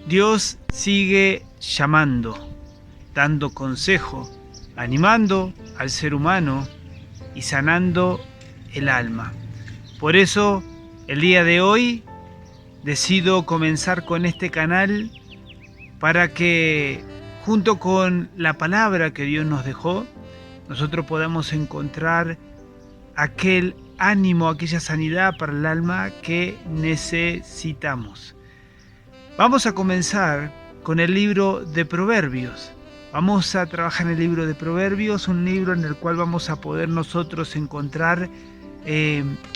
Dios sigue llamando, dando consejo, animando al ser humano y sanando el alma. Por eso, el día de hoy, decido comenzar con este canal para que, junto con la palabra que Dios nos dejó, nosotros podamos encontrar aquel ánimo, aquella sanidad para el alma que necesitamos. Vamos a comenzar con el libro de Proverbios. Vamos a trabajar en el libro de Proverbios, un libro en el cual vamos a poder nosotros encontrar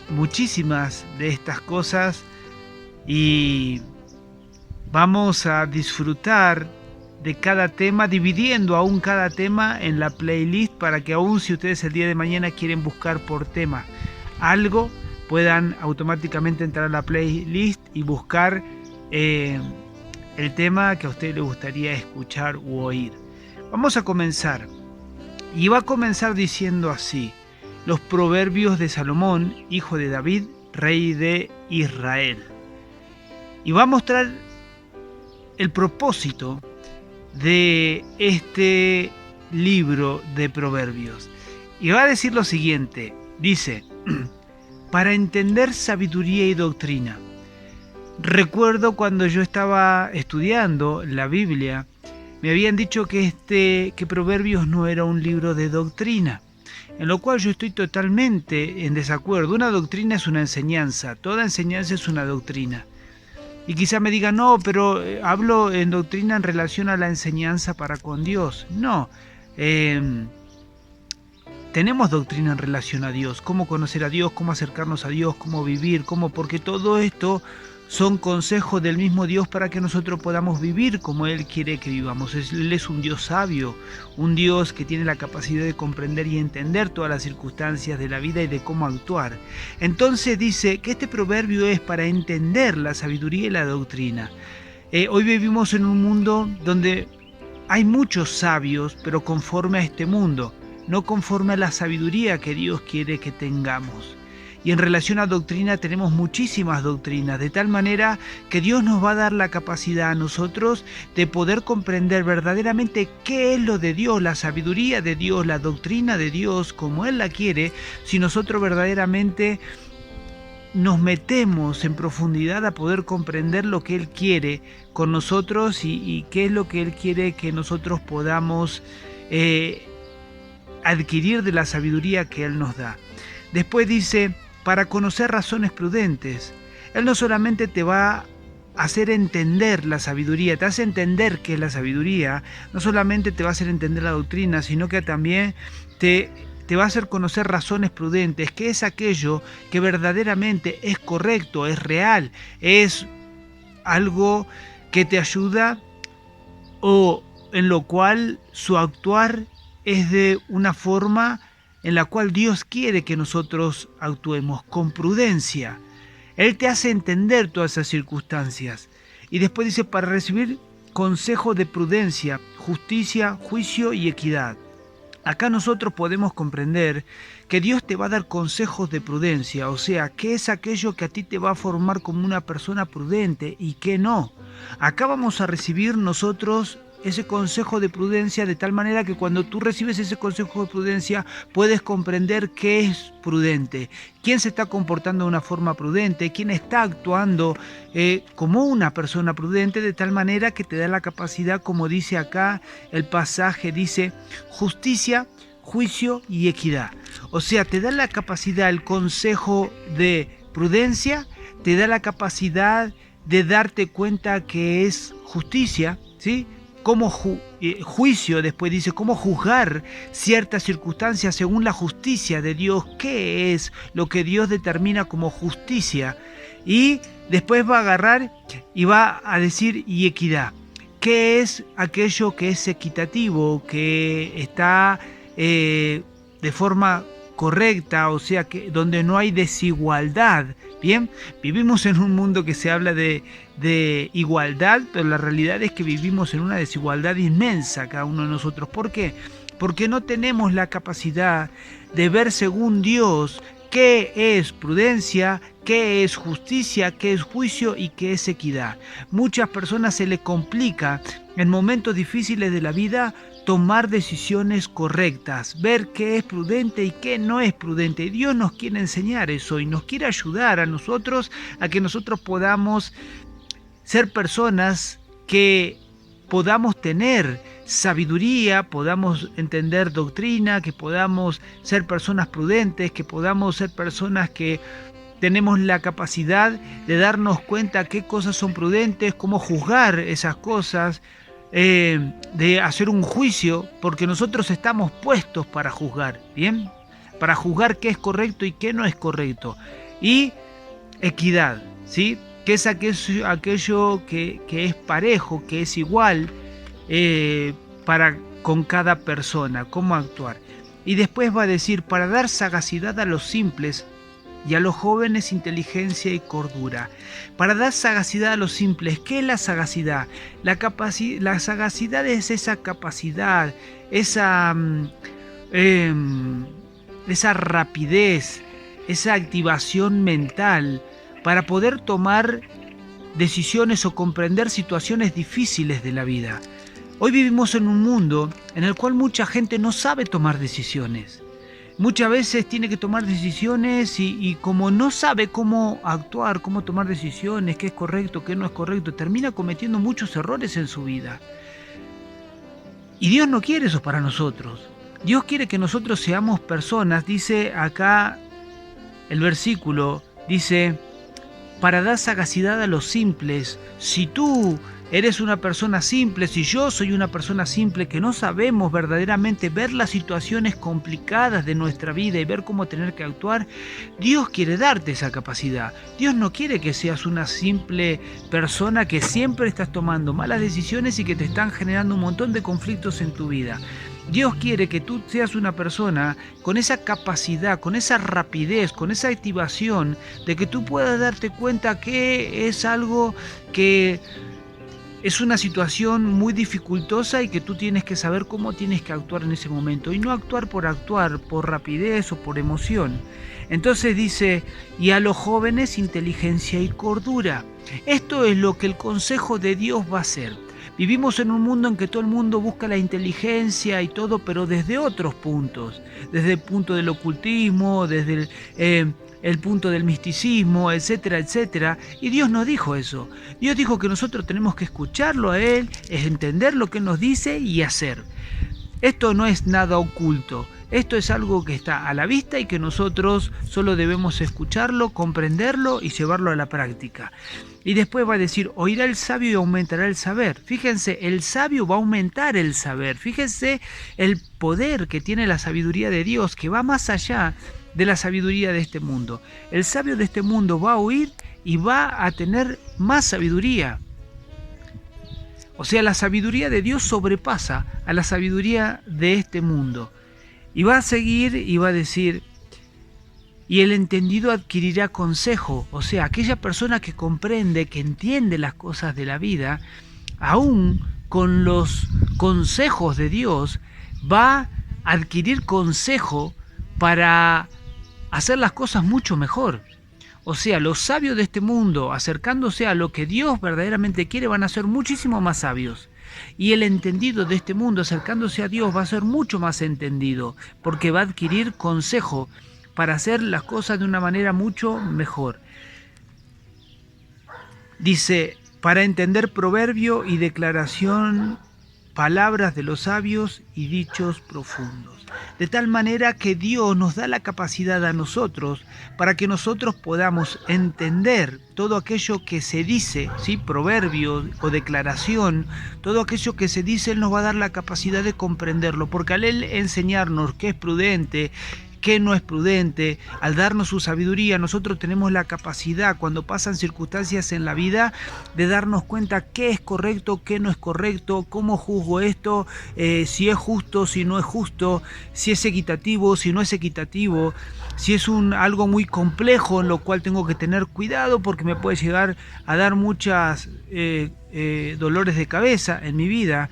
muchísimas de estas cosas y vamos a disfrutar de cada tema, dividiendo aún cada tema en la playlist para que aún si ustedes el día de mañana quieren buscar por tema algo, puedan automáticamente entrar a la playlist y buscar el tema que a usted le gustaría escuchar u oír. Vamos a comenzar. Y va a comenzar diciendo así: los proverbios de Salomón, hijo de David, rey de Israel. Y va a mostrar el propósito de este libro de Proverbios. Y va a decir lo siguiente, dice: para entender sabiduría y doctrina. Recuerdo cuando yo estaba estudiando la Biblia, me habían dicho que Proverbios no era un libro de doctrina, en lo cual yo estoy totalmente en desacuerdo. Una doctrina es una enseñanza, toda enseñanza es una doctrina. Y quizá me digan, no, pero hablo en doctrina en relación a la enseñanza para con Dios. No, tenemos doctrina en relación a Dios, cómo conocer a Dios, cómo acercarnos a Dios, cómo vivir, porque todo esto son consejos del mismo Dios para que nosotros podamos vivir como Él quiere que vivamos. Él es un Dios sabio, un Dios que tiene la capacidad de comprender y entender todas las circunstancias de la vida y de cómo actuar. Entonces dice que este proverbio es para entender la sabiduría y la doctrina. Hoy vivimos en un mundo donde hay muchos sabios, pero conforme a este mundo, no conforme a la sabiduría que Dios quiere que tengamos. Y en relación a doctrina tenemos muchísimas doctrinas, de tal manera que Dios nos va a dar la capacidad a nosotros de poder comprender verdaderamente qué es lo de Dios, la sabiduría de Dios, la doctrina de Dios, como Él la quiere, si nosotros verdaderamente nos metemos en profundidad a poder comprender lo que Él quiere con nosotros y qué es lo que Él quiere que nosotros podamos adquirir de la sabiduría que Él nos da. Después dice, para conocer razones prudentes. Él no solamente te va a hacer entender la sabiduría, te hace entender qué es la sabiduría, no solamente te va a hacer entender la doctrina, sino que también te va a hacer conocer razones prudentes, que es aquello que verdaderamente es correcto, es real, es algo que te ayuda o en lo cual su actuar es de una forma en la cual Dios quiere que nosotros actuemos con prudencia. Él te hace entender todas esas circunstancias. Y después dice, para recibir consejo de prudencia, justicia, juicio y equidad. Acá nosotros podemos comprender que Dios te va a dar consejos de prudencia, o sea, qué es aquello que a ti te va a formar como una persona prudente y qué no. Acá vamos a recibir nosotros ese consejo de prudencia de tal manera que cuando tú recibes ese consejo de prudencia puedes comprender qué es prudente, quién se está comportando de una forma prudente, quién está actuando como una persona prudente, de tal manera que te da la capacidad, como dice acá el pasaje, dice justicia, juicio y equidad. O sea, te da la capacidad, el consejo de prudencia, te da la capacidad de darte cuenta que es justicia, ¿sí? Como juicio, después dice, cómo juzgar ciertas circunstancias según la justicia de Dios, qué es lo que Dios determina como justicia. Y después va a agarrar y va a decir, y equidad, qué es aquello que es equitativo, que está de forma correcta, o sea, que donde no hay desigualdad. Bien, vivimos en un mundo que se habla de igualdad, pero la realidad es que vivimos en una desigualdad inmensa cada uno de nosotros. ¿Por qué? Porque no tenemos la capacidad de ver según Dios qué es prudencia, qué es justicia, qué es juicio y qué es equidad. Muchas personas se les complica en momentos difíciles de la vida tomar decisiones correctas, ver qué es prudente y qué no es prudente. Y Dios nos quiere enseñar eso y nos quiere ayudar a nosotros a que nosotros podamos ser personas que podamos tener sabiduría, podamos entender doctrina, que podamos ser personas prudentes, que podamos ser personas que tenemos la capacidad de darnos cuenta qué cosas son prudentes, cómo juzgar esas cosas, de hacer un juicio, porque nosotros estamos puestos para juzgar, ¿bien? Para juzgar qué es correcto y qué no es correcto. Y equidad, ¿sí? Que es aquello que es parejo, que es igual con cada persona, cómo actuar. Y después va a decir, para dar sagacidad a los simples y a los jóvenes inteligencia y cordura. Para dar sagacidad a los simples, ¿qué es la sagacidad? La sagacidad es esa capacidad, esa rapidez, esa activación mental para poder tomar decisiones o comprender situaciones difíciles de la vida. Hoy vivimos en un mundo en el cual mucha gente no sabe tomar decisiones. Muchas veces tiene que tomar decisiones y como no sabe cómo actuar, cómo tomar decisiones, qué es correcto, qué no es correcto, termina cometiendo muchos errores en su vida. Y Dios no quiere eso para nosotros. Dios quiere que nosotros seamos personas, dice acá el versículo, dice, para dar sagacidad a los simples. Si tú eres una persona simple, si yo soy una persona simple que no sabemos verdaderamente ver las situaciones complicadas de nuestra vida y ver cómo tener que actuar, Dios quiere darte esa capacidad. Dios no quiere que seas una simple persona que siempre estás tomando malas decisiones y que te están generando un montón de conflictos en tu vida. Dios quiere que tú seas una persona con esa capacidad, con esa rapidez, con esa activación de que tú puedas darte cuenta que es algo que es una situación muy dificultosa y que tú tienes que saber cómo tienes que actuar en ese momento y no actuar, por rapidez o por emoción. Entonces dice, y a los jóvenes inteligencia y cordura. Esto es lo que el consejo de Dios va a hacer. Vivimos en un mundo en que todo el mundo busca la inteligencia y todo, pero desde otros puntos, desde el punto del ocultismo, desde el punto del misticismo, etcétera, etcétera. Y Dios no dijo eso. Dios dijo que nosotros tenemos que escucharlo a Él, es entender lo que nos dice y hacer. Esto no es nada oculto. Esto es algo que está a la vista y que nosotros solo debemos escucharlo, comprenderlo y llevarlo a la práctica. Y después va a decir, oirá el sabio y aumentará el saber. Fíjense, el sabio va a aumentar el saber. Fíjense el poder que tiene la sabiduría de Dios, que va más allá de la sabiduría de este mundo. El sabio de este mundo va a oír y va a tener más sabiduría. O sea, la sabiduría de Dios sobrepasa a la sabiduría de este mundo. Y va a seguir y va a decir, y el entendido adquirirá consejo. O sea, aquella persona que comprende, que entiende las cosas de la vida, aún con los consejos de Dios, va a adquirir consejo para hacer las cosas mucho mejor. O sea, los sabios de este mundo, acercándose a lo que Dios verdaderamente quiere, van a ser muchísimo más sabios. Y el entendido de este mundo, acercándose a Dios, va a ser mucho más entendido, porque va a adquirir consejo para hacer las cosas de una manera mucho mejor. Dice, para entender proverbio y declaración, palabras de los sabios y dichos profundos. De tal manera que Dios nos da la capacidad a nosotros para que nosotros podamos entender todo aquello que se dice, ¿sí? Proverbio o declaración, todo aquello que se dice, Él nos va a dar la capacidad de comprenderlo, porque al Él enseñarnos qué es prudente, qué no es prudente, al darnos su sabiduría, nosotros tenemos la capacidad, cuando pasan circunstancias en la vida, de darnos cuenta qué es correcto, qué no es correcto, cómo juzgo esto, si es justo, si no es justo, si es equitativo, si no es equitativo, si es algo muy complejo en lo cual tengo que tener cuidado porque me puede llegar a dar muchas dolores de cabeza en mi vida.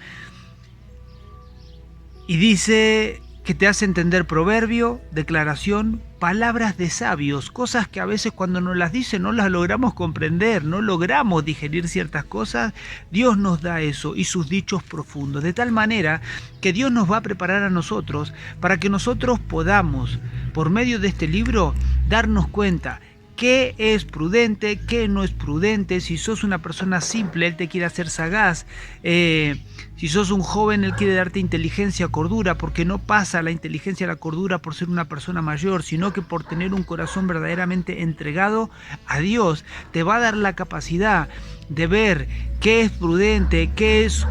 Y dice que te hace entender proverbio, declaración, palabras de sabios, cosas que a veces cuando nos las dicen no las logramos comprender, no logramos digerir ciertas cosas. Dios nos da eso y sus dichos profundos, de tal manera que Dios nos va a preparar a nosotros para que nosotros podamos, por medio de este libro, darnos cuenta qué es prudente, qué no es prudente. Si sos una persona simple, Él te quiere hacer sagaz. Si sos un joven, Él quiere darte inteligencia, cordura, porque no pasa la inteligencia, la cordura por ser una persona mayor, sino que por tener un corazón verdaderamente entregado a Dios. Te va a dar la capacidad de ver qué es prudente, qué es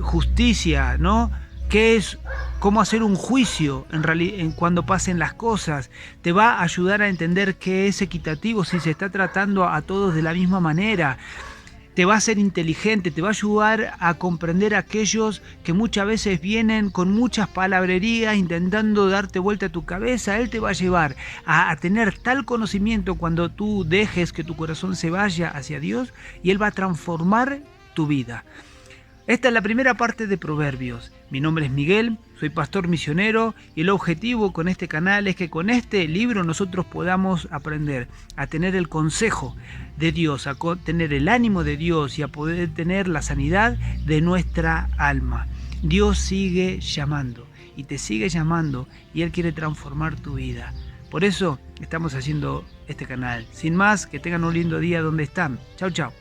justicia, ¿no? ¿Qué es cómo hacer un juicio en cuando pasen las cosas? Te va a ayudar a entender qué es equitativo, si se está tratando a todos de la misma manera. Te va a hacer inteligente, te va a ayudar a comprender a aquellos que muchas veces vienen con muchas palabrerías intentando darte vuelta a tu cabeza. Él te va a llevar a tener tal conocimiento cuando tú dejes que tu corazón se vaya hacia Dios, y Él va a transformar tu vida. Esta es la primera parte de Proverbios. Mi nombre es Miguel, soy pastor misionero, y el objetivo con este canal es que con este libro nosotros podamos aprender a tener el consejo de Dios, a tener el ánimo de Dios y a poder tener la sanidad de nuestra alma. Dios sigue llamando y te sigue llamando, y Él quiere transformar tu vida. Por eso estamos haciendo este canal. Sin más, que tengan un lindo día donde están. Chau, chau.